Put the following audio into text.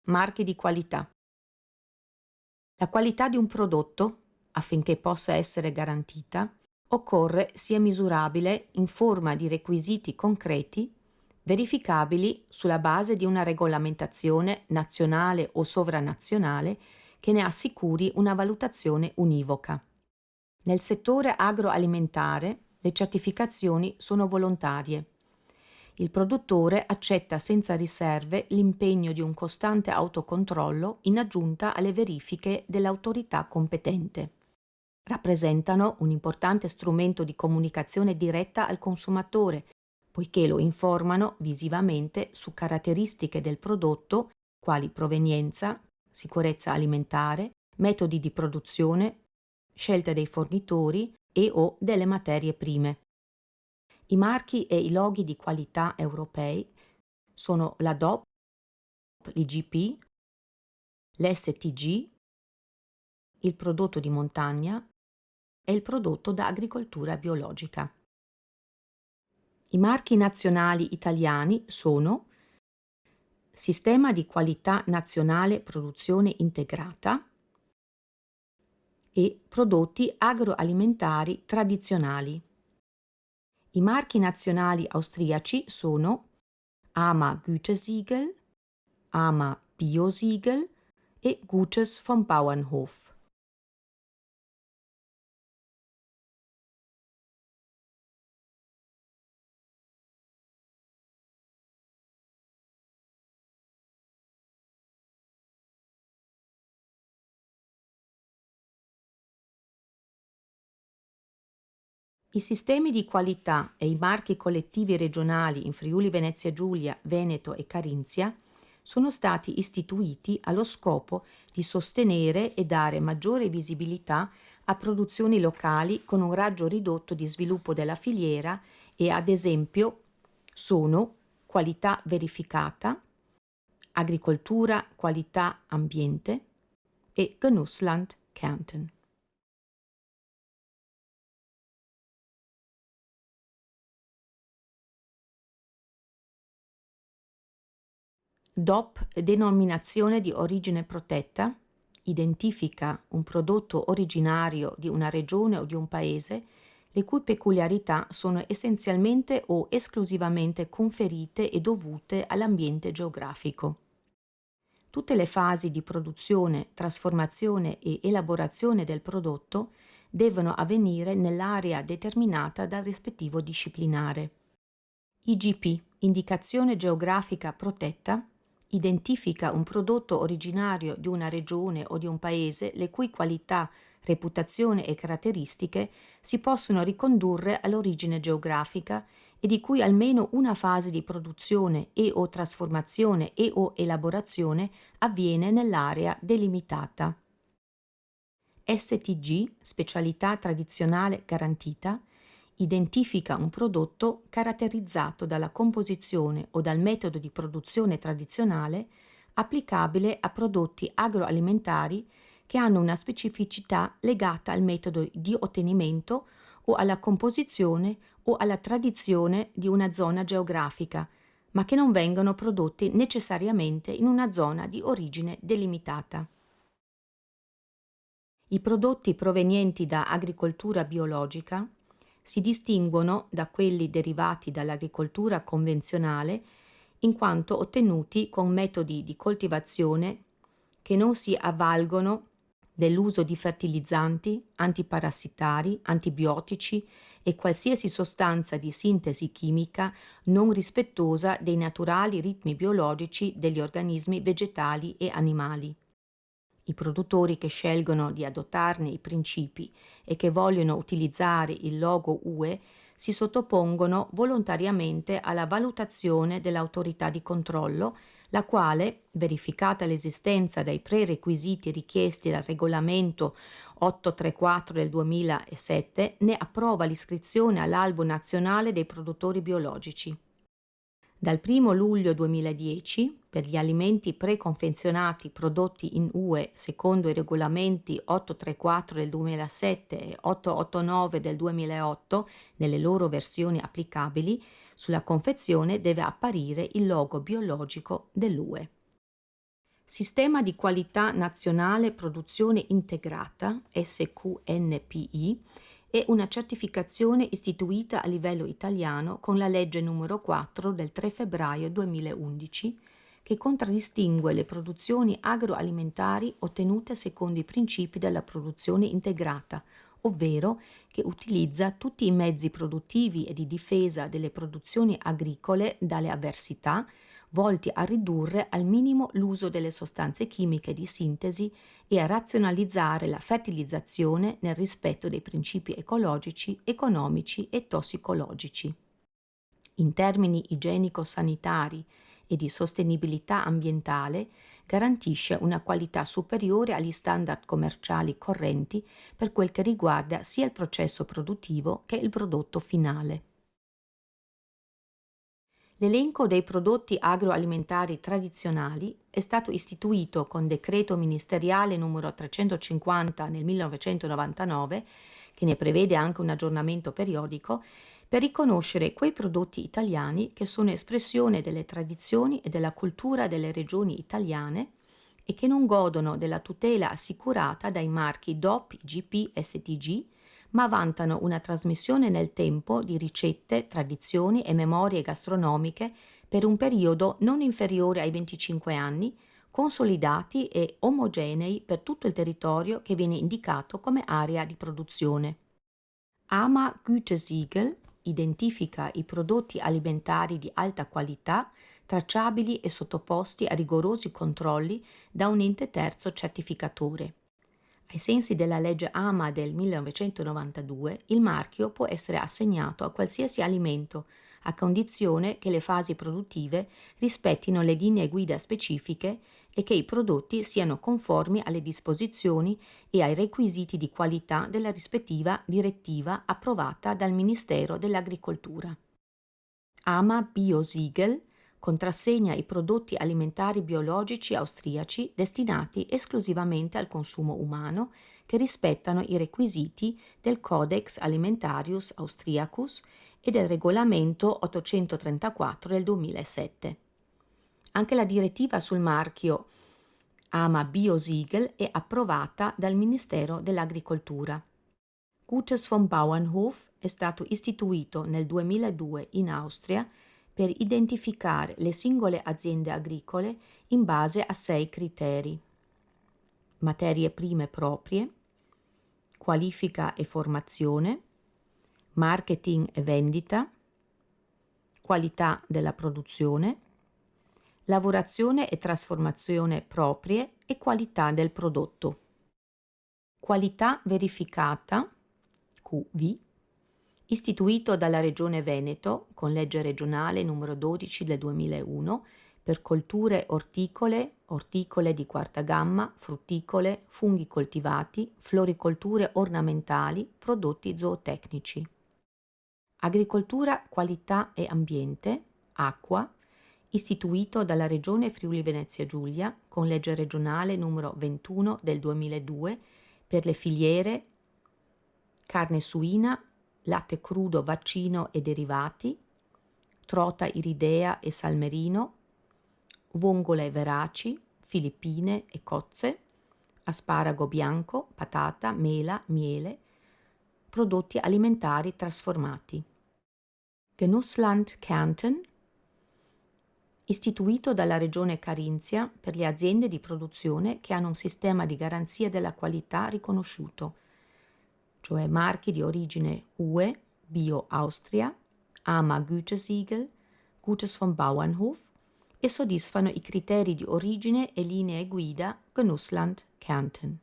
Marchi di qualità. La qualità di un prodotto, affinché possa essere garantita, occorre sia misurabile in forma di requisiti concreti, verificabili sulla base di una regolamentazione nazionale o sovranazionale che ne assicuri una valutazione univoca. Nel settore agroalimentare le certificazioni sono volontarie. Il produttore accetta senza riserve l'impegno di un costante autocontrollo in aggiunta alle verifiche dell'autorità competente. Rappresentano un importante strumento di comunicazione diretta al consumatore, poiché lo informano visivamente su caratteristiche del prodotto, quali provenienza, sicurezza alimentare, metodi di produzione, scelta dei fornitori e/o delle materie prime. I marchi e i loghi di qualità europei sono la DOP, l'IGP, l'STG, il prodotto di montagna e il prodotto da agricoltura biologica. I marchi nazionali italiani sono Sistema di Qualità Nazionale Produzione Integrata e Prodotti agroalimentari tradizionali. I marchi nazionali austriaci sono AMA Gütesiegel, AMA Biosiegel e Gutes vom Bauernhof. I sistemi di qualità e i marchi collettivi regionali in Friuli Venezia Giulia, Veneto e Carinzia sono stati istituiti allo scopo di sostenere e dare maggiore visibilità a produzioni locali con un raggio ridotto di sviluppo della filiera e ad esempio sono qualità verificata, agricoltura, qualità, ambiente e Genussland Kärnten. DOP, denominazione di origine protetta, identifica un prodotto originario di una regione o di un paese, le cui peculiarità sono essenzialmente o esclusivamente conferite e dovute all'ambiente geografico. Tutte le fasi di produzione, trasformazione e elaborazione del prodotto devono avvenire nell'area determinata dal rispettivo disciplinare. IGP, indicazione geografica protetta, identifica un prodotto originario di una regione o di un paese le cui qualità, reputazione e caratteristiche si possono ricondurre all'origine geografica e di cui almeno una fase di produzione e/o trasformazione e/o elaborazione avviene nell'area delimitata. STG, specialità tradizionale garantita, identifica un prodotto caratterizzato dalla composizione o dal metodo di produzione tradizionale applicabile a prodotti agroalimentari che hanno una specificità legata al metodo di ottenimento o alla composizione o alla tradizione di una zona geografica, ma che non vengono prodotti necessariamente in una zona di origine delimitata. I prodotti provenienti da agricoltura biologica si distinguono da quelli derivati dall'agricoltura convenzionale in quanto ottenuti con metodi di coltivazione che non si avvalgono dell'uso di fertilizzanti, antiparassitari, antibiotici e qualsiasi sostanza di sintesi chimica non rispettosa dei naturali ritmi biologici degli organismi vegetali e animali. I produttori che scelgono di adottarne i principi e che vogliono utilizzare il logo UE si sottopongono volontariamente alla valutazione dell'autorità di controllo, la quale, verificata l'esistenza dei prerequisiti richiesti dal regolamento 834 del 2007, ne approva l'iscrizione all'Albo nazionale dei produttori biologici. Dal 1 luglio 2010, per gli alimenti preconfezionati prodotti in UE secondo i regolamenti 834 del 2007 e 889 del 2008, nelle loro versioni applicabili, sulla confezione deve apparire il logo biologico dell'UE. Sistema di Qualità Nazionale Produzione Integrata, SQNPI, è una certificazione istituita a livello italiano con la legge numero 4 del 3 febbraio 2011 che contraddistingue le produzioni agroalimentari ottenute secondo i principi della produzione integrata, ovvero che utilizza tutti i mezzi produttivi e di difesa delle produzioni agricole dalle avversità, volti a ridurre al minimo l'uso delle sostanze chimiche di sintesi e a razionalizzare la fertilizzazione nel rispetto dei principi ecologici, economici e tossicologici. In termini igienico-sanitari e di sostenibilità ambientale, garantisce una qualità superiore agli standard commerciali correnti per quel che riguarda sia il processo produttivo che il prodotto finale. L'elenco dei prodotti agroalimentari tradizionali è stato istituito con decreto ministeriale numero 350 nel 1999, che ne prevede anche un aggiornamento periodico, per riconoscere quei prodotti italiani che sono espressione delle tradizioni e della cultura delle regioni italiane e che non godono della tutela assicurata dai marchi DOP, IGP, STG, ma vantano una trasmissione nel tempo di ricette, tradizioni e memorie gastronomiche per un periodo non inferiore ai 25 anni, consolidati e omogenei per tutto il territorio che viene indicato come area di produzione. AMA Gütesiegel identifica i prodotti alimentari di alta qualità, tracciabili e sottoposti a rigorosi controlli da un ente terzo certificatore. Ai sensi della legge AMA del 1992, il marchio può essere assegnato a qualsiasi alimento, a condizione che le fasi produttive rispettino le linee guida specifiche e che i prodotti siano conformi alle disposizioni e ai requisiti di qualità della rispettiva direttiva approvata dal Ministero dell'Agricoltura. AMA Biosiegel contrassegna i prodotti alimentari biologici austriaci destinati esclusivamente al consumo umano che rispettano i requisiti del Codex Alimentarius Austriacus e del regolamento 834 del 2007. Anche la direttiva sul marchio AMA Biosiegel è approvata dal Ministero dell'Agricoltura. Gutes vom Bauernhof è stato istituito nel 2002 in Austria per identificare le singole aziende agricole in base a 6 criteri: materie prime proprie, qualifica e formazione, marketing e vendita, qualità della produzione, lavorazione e trasformazione proprie e qualità del prodotto. Qualità verificata, QV, istituito dalla Regione Veneto con legge regionale numero 12 del 2001 per colture orticole, orticole di quarta gamma, frutticole, funghi coltivati, floricolture ornamentali, prodotti zootecnici. Agricoltura, qualità e ambiente, acqua, istituito dalla Regione Friuli Venezia Giulia con legge regionale numero 21 del 2002 per le filiere carne suina, latte crudo vaccino e derivati, trota iridea e salmerino, vongole veraci, filippine e cozze, asparago bianco, patata, mela, miele, prodotti alimentari trasformati. Genussland Kärnten, istituito dalla Regione Carinzia per le aziende di produzione che hanno un sistema di garanzia della qualità riconosciuto, cioè marchi di origine UE, Bio Austria, AMA Gütesiegel, Gutes vom Bauernhof e soddisfano i criteri di origine e linee guida Genussland Kärnten.